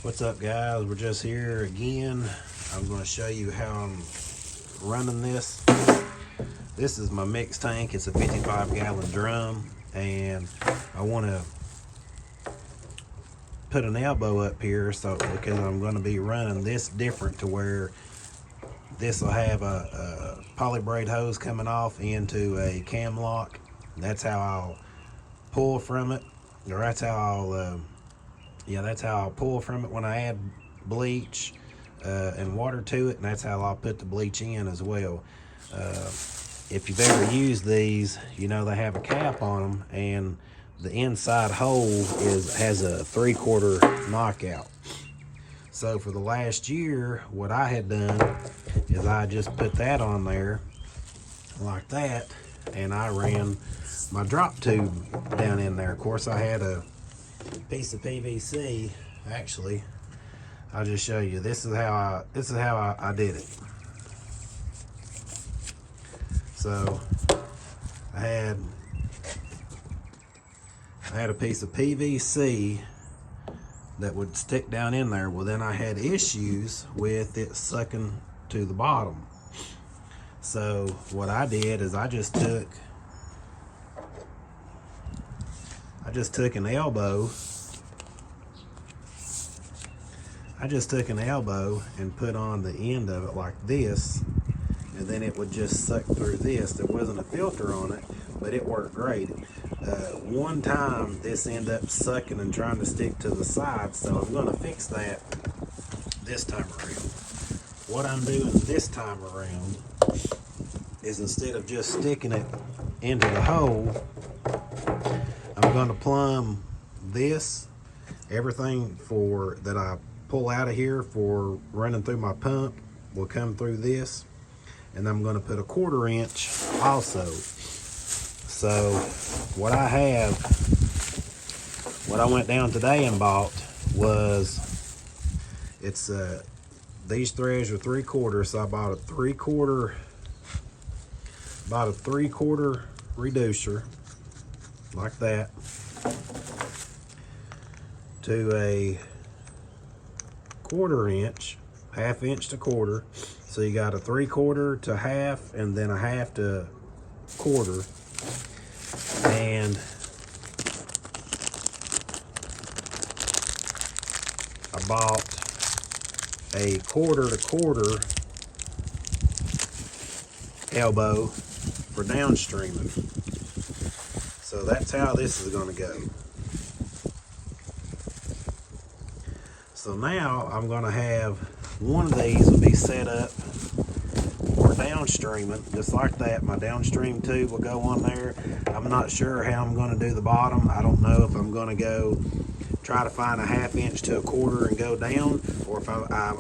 What's up, guys? We're just here again. I'm going to show you how I'm running this. This is my mix tank. It's a 55-gallon drum, and I want to put an elbow up here because I'm going to be running this different to where this will have a polybraid hose coming off into a cam lock. That's how I'll pull from it, or that's how I'll pull from it when I add bleach and water to it, and that's how I'll put the bleach in as well. If you've ever used these, you know they have a cap on them, and the inside hole has a 3/4 knockout. So for the last year, what I had done is I just put that on there like that, and I ran my drop tube down in there. Of course, I had a piece of PVC. Actually, I'll just show you. This is how I did it. So I had a piece of PVC that would stick down in there. Well, then I had issues with it sucking to the bottom. So what I did is I just took an elbow. And put on the end of it like this, and then it would just suck through this. There wasn't a filter on it, but it worked great. One time this ended up sucking and trying to stick to the side, so I'm going to fix that this time around. What I'm doing this time around is, instead of just sticking it into the hole, I'm going to plumb this. Everything that I pull out of here for running through my pump will come through this, and I'm going to put a 1/4 inch also. So what I went down today and bought was, these threads are 3/4, so I bought a 3/4 reducer like that to a 1/4 inch, 1/2 inch to 1/4. So you got a 3/4 to 1/2, and then a 1/2 to 1/4. And I bought a 1/4 to 1/4 elbow for downstreaming. So that's how this is going to go. So now I'm going to have one of these will be set up for downstreaming, just like that. My downstream tube will go on there. I'm not sure how I'm going to do the bottom. I don't know if I'm going to go try to find a 1/2 inch to a 1/4 and go down, or if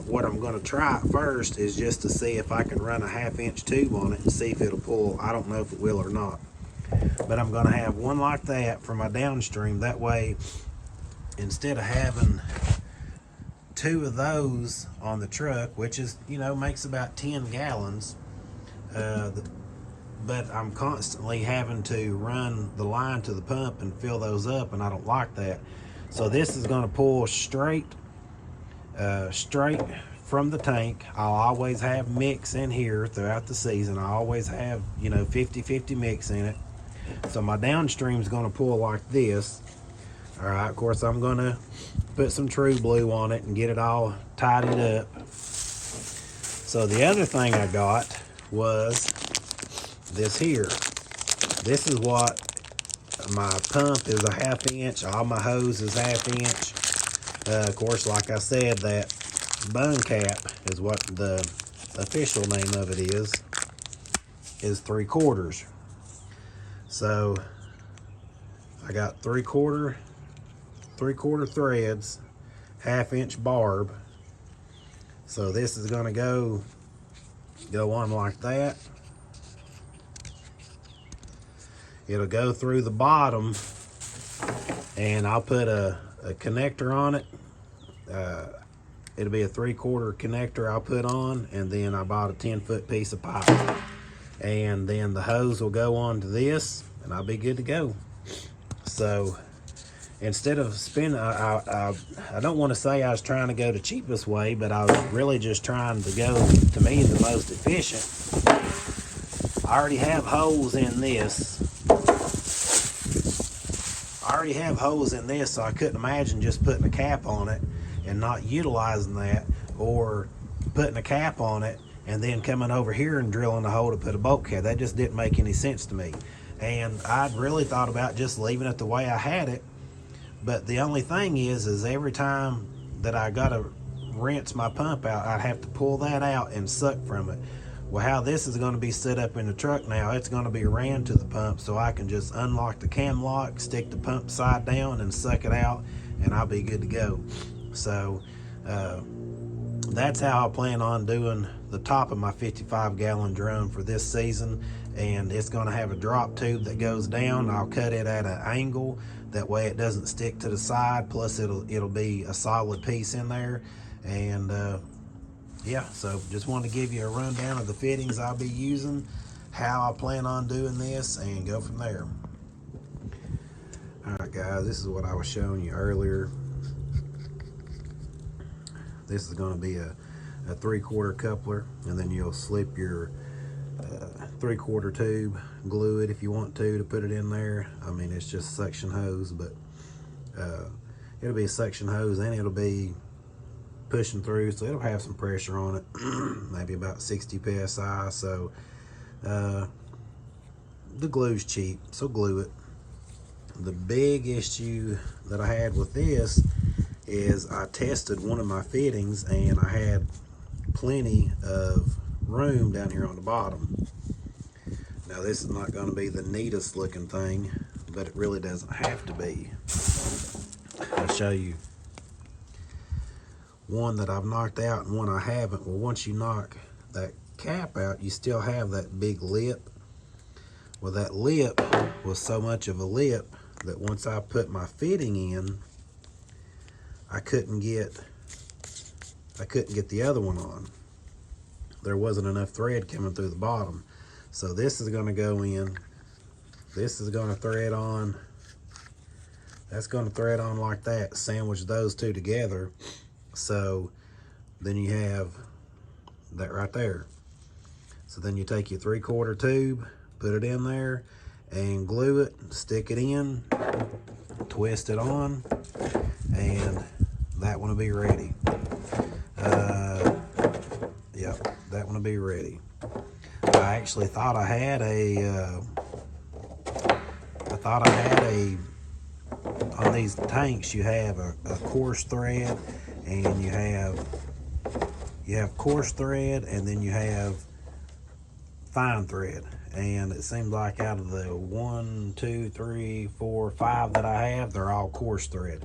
what I'm going to try first is just to see if I can run a 1/2 inch tube on it and see if it'll pull. I don't know if it will or not, but I'm going to have one like that for my downstream. That way, instead of having 2 of those on the truck, which is, makes about 10 gallons, but I'm constantly having to run the line to the pump and fill those up, and I don't like that. So this is going to pull straight from the tank. I'll always have mix in here throughout the season. I always have 50-50 mix in it. So my downstream is going to pull like this. All right, of course I'm going to put some True Blue on it and get it all tidied up. So the other thing I got was this here. This is what my pump is, a 1/2 inch. All my hose is 1/2 inch. Of course, like I said, that bung cap is what the official name of it is 3/4. So I got 3/4 threads, 1/2 inch barb. So this is going to go on like that. It'll go through the bottom, and I'll put a connector on it. It'll be a 3/4 connector I'll put on, and then I bought a 10-foot piece of pipe, and then the hose will go onto this, and I'll be good to go. So instead of spending, I don't want to say I was trying to go the cheapest way, but I was really just trying to go, to me, the most efficient. I already have holes in this. So I couldn't imagine just putting a cap on it and not utilizing that, or putting a cap on it and then coming over here and drilling a hole to put a bolt cap. That just didn't make any sense to me. And I'd really thought about just leaving it the way I had it. But the only thing is every time that I got to rinse my pump out, I'd have to pull that out and suck from it. Well, how this is going to be set up in the truck now, it's going to be ran to the pump, so I can just unlock the cam lock, stick the pump side down, and suck it out, and I'll be good to go. So that's how I plan on doing the top of my 55-gallon drum for this season. And it's going to have a drop tube that goes down. I'll cut it at an angle, that way it doesn't stick to the side, plus it'll be a solid piece in there. And yeah, so just wanted to give you a rundown of the fittings I'll be using, how I plan on doing this, and go from there. Alright guys, this is what I was showing you earlier. This is going to be a 3/4 coupler, and then you'll slip your 3/4 tube, glue it if you want to put it in there. I mean, it's just suction hose, but it'll be a suction hose, and it'll be pushing through, so it'll have some pressure on it, maybe about 60 psi. So the glue's cheap, so glue it. The big issue that I had with this is I tested one of my fittings, and I had plenty of room down here on the bottom. Now this is not going to be the neatest looking thing, but it really doesn't have to be. I'll show you one that I've knocked out and one I haven't. Well, once you knock that cap out, you still have that big lip. Well, that lip was so much of a lip that once I put my fitting in, I couldn't get the other one on. There wasn't enough thread coming through the bottom. So this is going to go in, this is going to thread on, that's going to thread on like that, sandwich those two together. So then you have that right there. So then you take your 3/4 tube, put it in there, and glue it, stick it in, twist it on, and that one will be ready. Yep, that one will be ready. I actually thought I had on these tanks you have a coarse thread, and you have coarse thread, and then you have fine thread. And it seems like out of the 1, 2, 3, 4, 5 that I have, they're all coarse thread.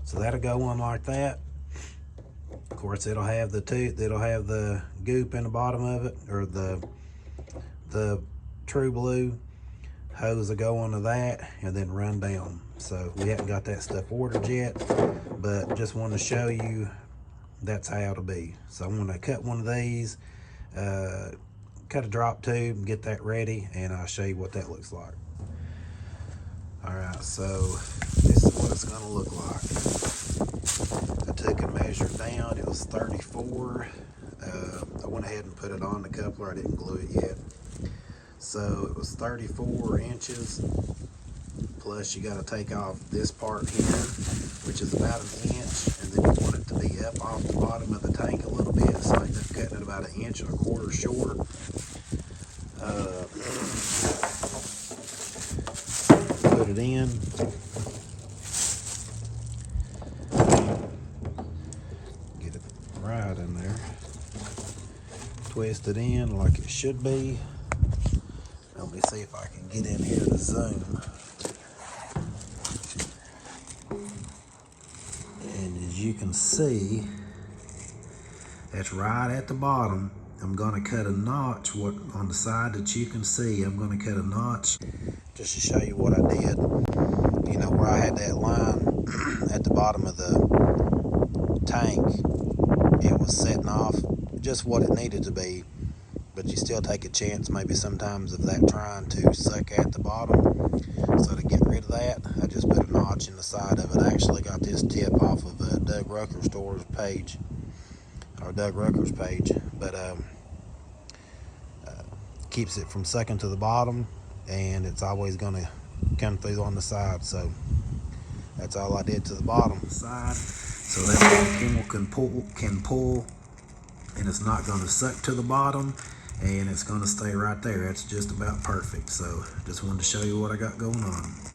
So that'll go on like that. Of course, it'll have the goop in the bottom of it, or the true blue hose will go onto that and then run down. So we haven't got that stuff ordered yet, but just wanted to show you that's how it'll be. So I'm going to cut one of these, cut a drop tube, and get that ready, and I'll show you what that looks like. Alright, so this is what it's going to look like. I took a measure down, it was 34. I went ahead and put it on the coupler, I didn't glue it yet. So it was 34 inches, plus you got to take off this part here, which is about 1 inch, and then you want it to be up off the bottom of the tank a little bit, so I ended up cutting it about 1.25 inches short. Put it in. Get it right in there. Twist it in like it should be. Let me see if I can get in here to zoom. And as you can see, that's right at the bottom. I'm going to cut a notch on the side that you can see. I'm going to cut a notch just to show you what I did. You know, where I had that line at the bottom of the tank, it was setting off just what it needed to be. but you still take a chance maybe sometimes of that trying to suck at the bottom. So to get rid of that, I just put a notch in the side of it. I actually got this tip off of Doug Rucker's page, but keeps it from sucking to the bottom, and it's always going to come through on the side. So that's all I did to the bottom side, so that way can pull, and it's not going to suck to the bottom, and it's going to stay right there. That's just about perfect. So just wanted to show you what I got going on.